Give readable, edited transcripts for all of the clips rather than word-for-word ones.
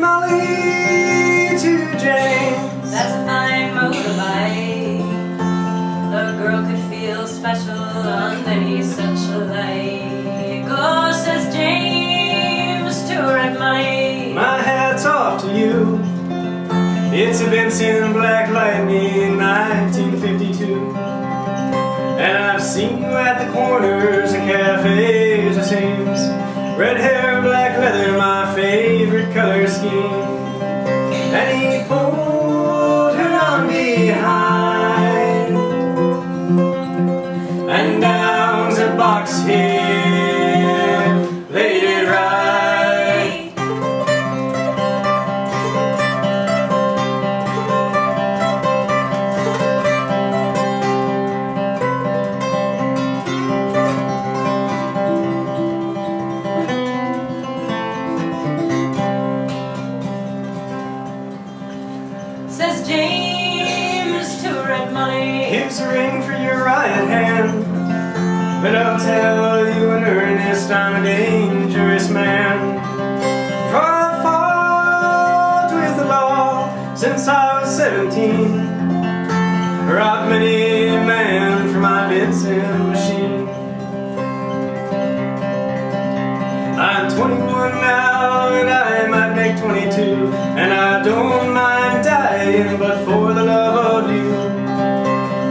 Molly to James. That's a fine motorbike. A girl could feel special underneath such a light. Go, says James to Red Molly. My hat's off to you. It's a Vincent Black Lightning 1952. And I've seen you at the corners of cafes, it seems. Red hair, black leather, my favorite color scheme. And he pulled her on behind, and down the box here laid it right. Says James to Red Molly. Here's a ring for your right hand, but I'll tell you in earnest I'm a dangerous man. For I've fought with the law since I was 17, robbed many a man for my Vincent machine. I'm 21 now and I might make 22, and I don't mind dying but for the love of you.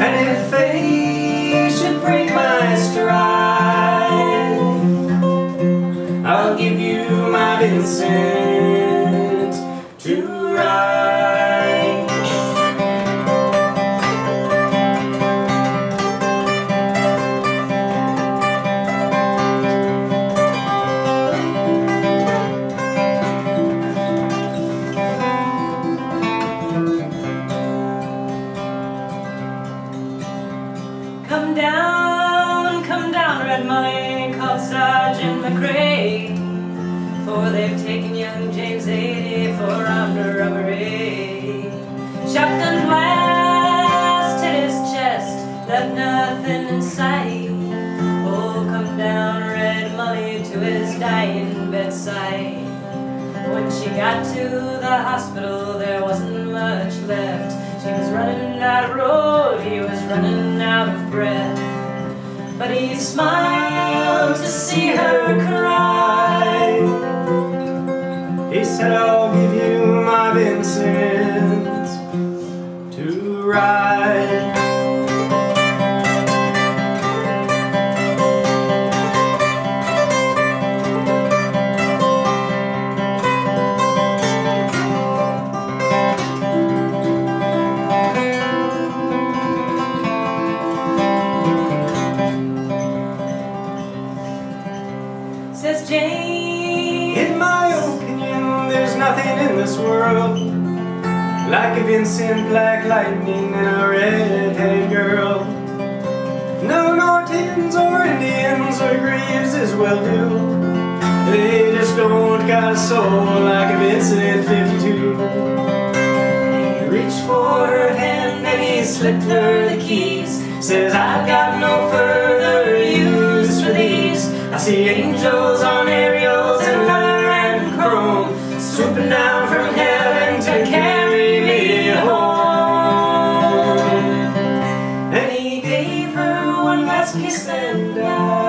And if fate should break my stride, I'll give you my Vincent to ride. Come down, Red Molly, called Sergeant McRae, for they've taken young James 80 for armed robbery. Shotgun blast hit his chest, left nothing in sight. Oh, come down, Red Molly, to his dying bedside. When she got to the hospital, there wasn't much left. She was running out of road, he was running out of breath. But he smiled to see her cry. He said, I'll give you my Vincent to ride. Says James, In my opinion, there's nothing in this world like a Vincent Black Lightning and a red-headed girl. No Nortons or Indians or Greaves as well do. They just don't got a soul like a Vincent 52. He reached for her hand and he slipped her the keys. Says, I've got no further use for these. I see angels on aerials and leather and chrome, swooping down from heaven to carry me home. And he gave her one last kiss and died.